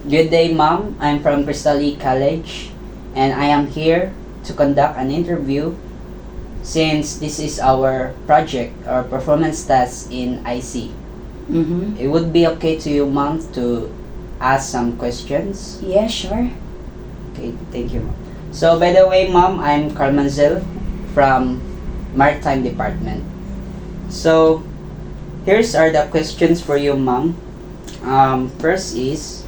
Good day, Mom. I'm from Crystal Lake College, and I am here to conduct an interview since this is our project or performance test in IC. Mm-hmm. It would be okay to you, Mom, to ask some questions? Yeah, sure. Okay, thank you, Mom. So, by the way, Mom, I'm Carl Manzel from Maritime Department. So, here's are the questions for you, Mom. First is,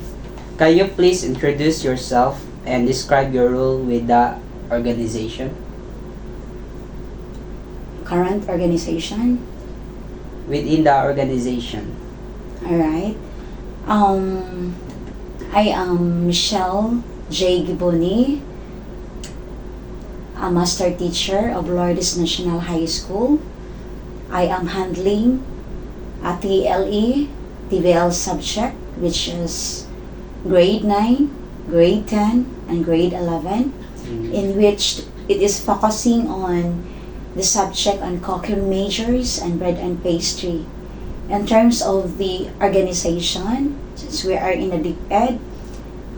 can you please introduce yourself and describe your role with the organization? Current organization. Within the organization. Alright. I am Michelle J. Giboni, a master teacher of Lourdes National High School. I am handling a TLE, TVL subject, which is grade 9, grade 10, and grade 11, in which it is focusing on the subject on cooking majors and bread and pastry. In terms of the organization, since we are in a deep ed,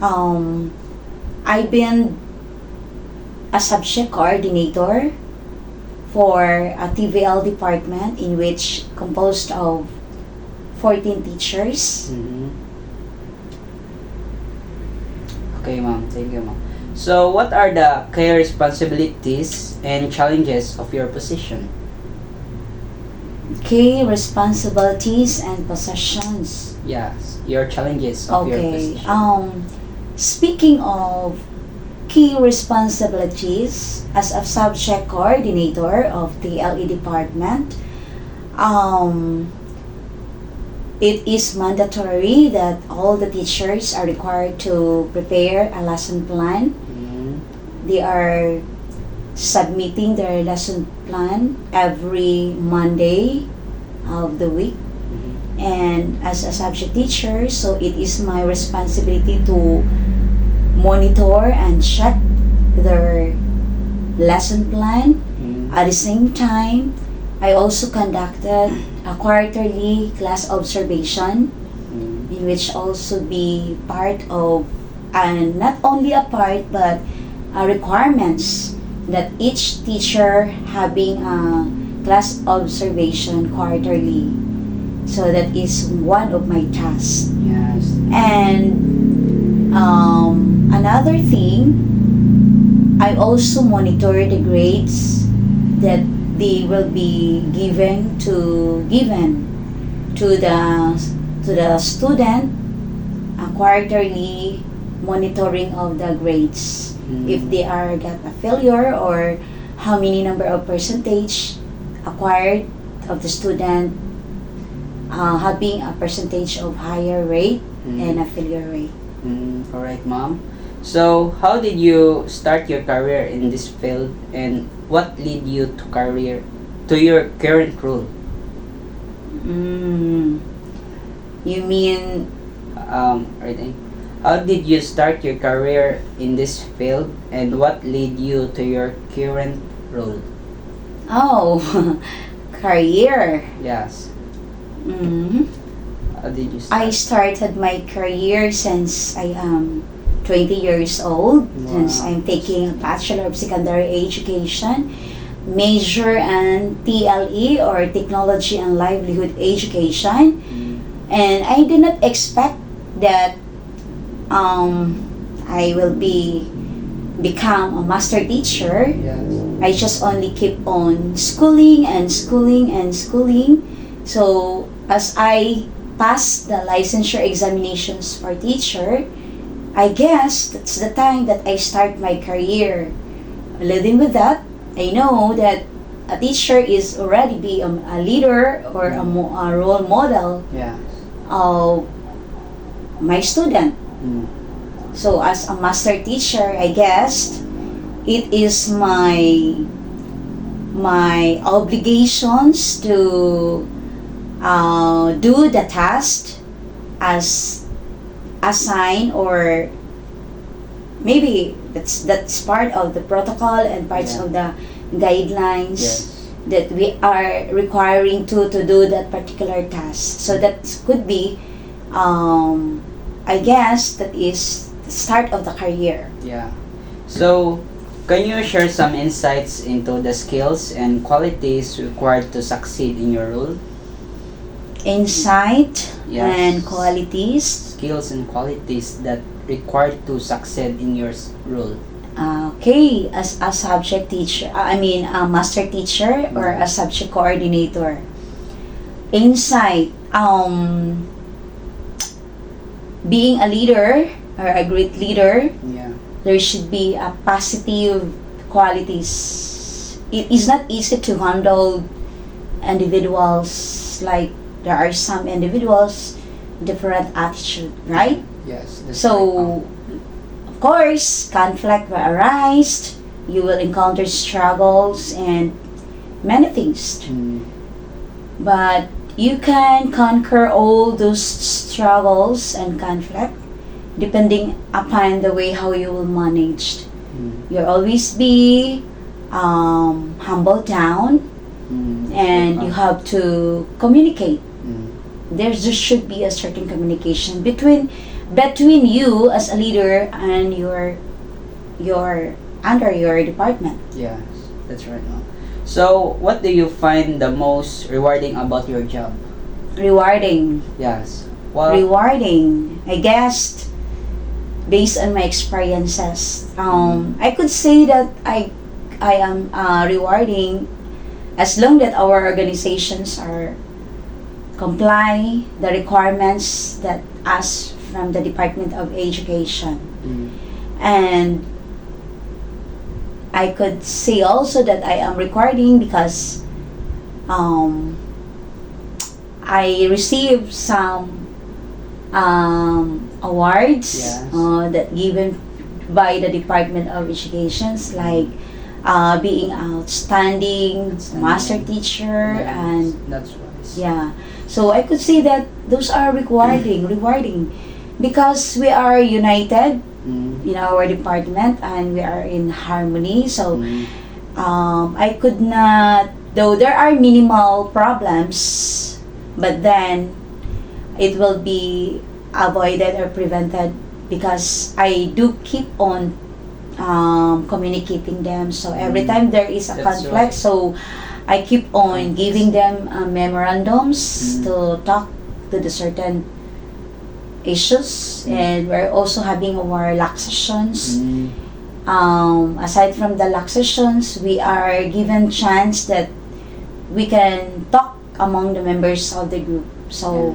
I've been a subject coordinator for a TVL department in which composed of 14 teachers. Okay, Ma'am. Thank you, Ma'am. So, what are the key responsibilities and challenges of your position? Key responsibilities and possessions. Yes, your challenges of your Okay. position. Speaking of key responsibilities as a subject coordinator of the LE department, it is mandatory that all the teachers are required to prepare a lesson plan. They are submitting their lesson plan every Monday of the week. And as a subject teacher, so it is my responsibility to monitor and check their lesson plan. At the same time, I also conducted a quarterly class observation, in which also be part of, and not only a part, but requirements that each teacher having a class observation quarterly. So that is one of my tasks. Yes. And another thing, I also monitor the grades that they will be given to the student, a quarterly monitoring of the grades. If they are got a failure, or how many number of percentage acquired of the student having a percentage of higher rate and a failure rate. Alright, Mom. So, how did you start your career in this field, and what led you to your current role? You mean Right. How did you start your career in this field, and what led you to your current role? Career? Yes. How did you start? I started my career since I am 20 years old. Wow. Since I'm taking a Bachelor of Secondary Education, major and TLE, or Technology and Livelihood Education. And I did not expect that I will become a master teacher. Yes. I just only keep on schooling and schooling and schooling. So as I passed the licensure examinations for teacher, I guess that's the time that I start my career. Living with that, I know that a teacher is already be a leader or a role model Yes. of my student. So as a master teacher, I guess it is my obligations to do the task as assigned, or maybe that's part of the protocol and parts of the guidelines that we are requiring to do that particular task. So that could be I guess that is the start of the career. Yeah. So, can you share some insights into the skills and qualities required to succeed in your role? Insight Yes. and qualities. Skills and qualities that required to succeed in your role. Okay, as a subject teacher, I mean a master teacher or a subject coordinator. Insight, being a leader or a great leader, Yeah. there should be a positive qualities. It is not easy to handle individuals, like there are some individuals different attitude, right? Yes. That's right, So of course conflict will arise, you will encounter struggles and many things, but you can conquer all those struggles and conflict depending upon the way how you will manage. You'll always be humble down, and you have to communicate. There just should be a certain communication between you as a leader and your under your department. Yes, that's right, ma'am. So, what do you find the most rewarding about your job? Rewarding. Yes. Well, Rewarding, I guess, based on my experiences, I could say that I am rewarding as long that our organizations are comply the requirements that ask from the Department of Education. And I could say also that I am rewarding because I received some awards Yes. that given by the Department of Education, like being outstanding master teacher, yes, and that's wise. yeah. So I could say that those are rewarding because we are united in our department and we are in harmony. So I could not, though there are minimal problems, but then it will be avoided or prevented because I do keep on communicating them. So every time there is a That's conflict, right. so I keep on giving them memorandums to talk to the certain issues, and we're also having our LAC sessions. Aside from the LAC sessions, we are given chance that we can talk among the members of the group. So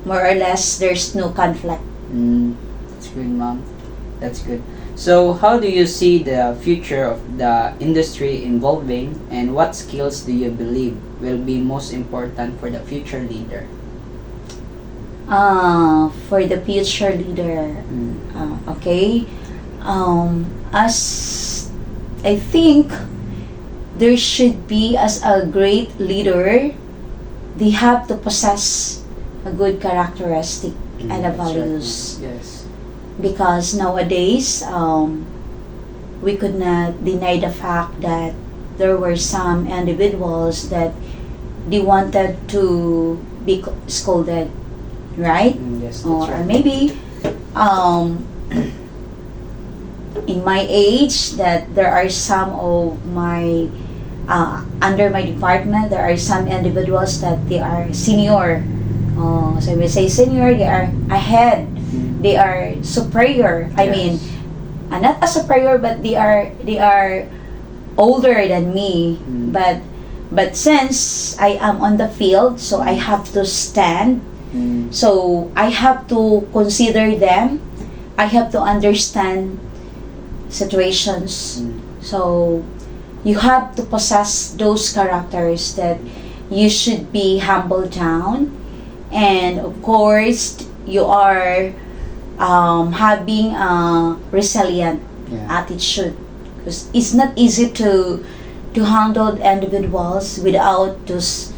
more or less, there's no conflict. That's good, ma'am. That's good. So, how do you see the future of the industry evolving, and what skills do you believe will be most important for the future leader? For the future leader, okay. As I think there should be, as a great leader, they have to possess a good characteristic and a That's right, values. ma'am. Yes. Because nowadays we could not deny the fact that there were some individuals that they wanted to be scolded, right? Yes, that's Or right. maybe in my age, that there are some of my under my department, there are some individuals that they are senior. So we say senior, they are ahead, they are superior. I mean, not a superior, but they are older than me. But since I am on the field, so I have to stand. So I have to consider them. I have to understand situations. So you have to possess those characters that you should be humble down, and of course you are having a resilient attitude, because it's not easy to handle individuals without those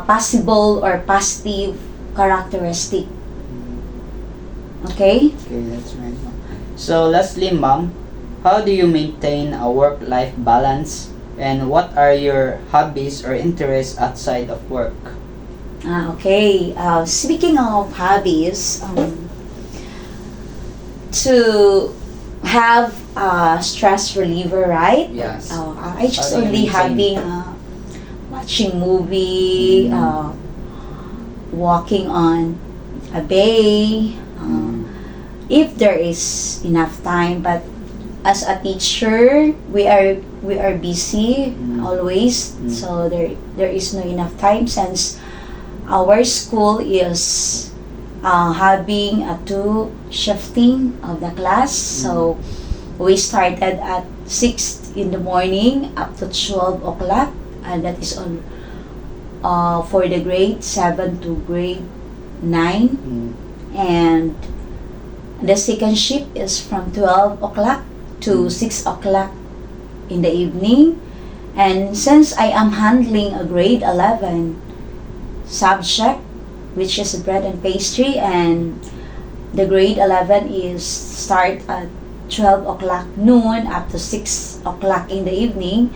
possible or positive characteristic. Okay? Okay, that's right, ma'am. So, lastly, ma'am, how do you maintain a work-life balance, and what are your hobbies or interests outside of work? Okay. Speaking of hobbies, to have a stress reliever, right? Yes. I just How do you only maintain? having watching movie, Mm. walking on a bay, Mm. if there is enough time. But as a teacher, we are busy Mm. always, Mm. so there is no enough time since our school is having a two shifting of the class. So we started at 6 in the morning up to 12 o'clock, and that is on for the grade 7 to grade 9. Mm. And the second shift is from 12 o'clock to 6 o'clock in the evening. And since I am handling a grade 11 subject, which is bread and pastry, and the grade 11 is start at 12 o'clock noon up to 6 o'clock in the evening,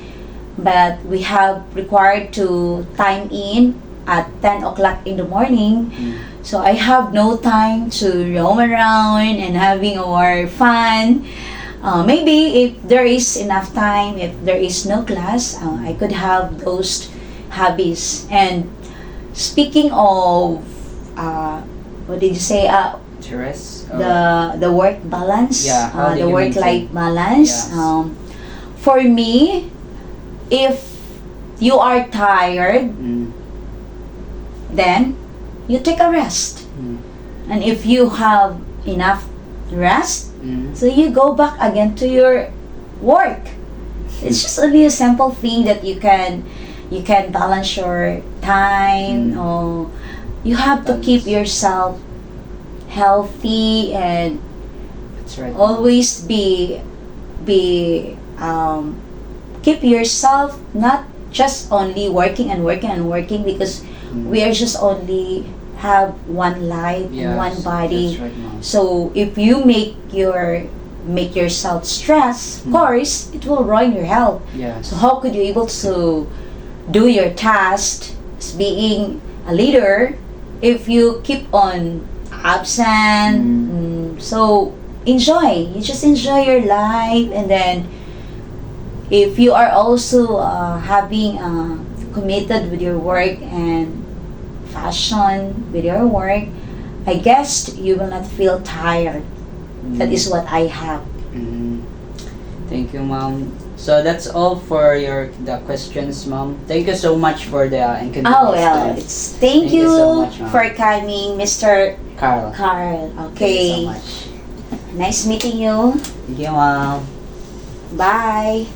but we have required to time in at 10 o'clock in the morning. Mm. So I have no time to roam around and having our fun. Maybe if there is enough time, if there is no class, I could have those hobbies. And speaking of, what did you say? Stress? The work balance, Yeah, how did the you work-life maintain? balance. Yes. For me, if you are tired, Mm. then you take a rest. Mm. And if you have enough rest, Mm. so you go back again to your work. It's just only a simple thing that you can balance your time, Mm. or you have to keep Balance. yourself healthy and That's right. always keep yourself not just only working and working and working, because Mm. we are just only have one life and Yes, one body. That's right, Mom. So if you make yourself stress, of Mm. course it will ruin your health. Yes. So how could you able to do your task as being a leader if you keep on absent? So enjoy. You just enjoy your life, and then if you are also having committed with your work and passion with your work, I guess you will not feel tired. That is what I have. Mm. Thank you, Mom. So that's all for the questions, Mom. Thank you so much for the inconvenience. Oh well, time. thank you so much, Mom. for coming, Mr. Carl. Carl. Thank you Okay, so much. nice meeting you. Thank you, Mom. Bye.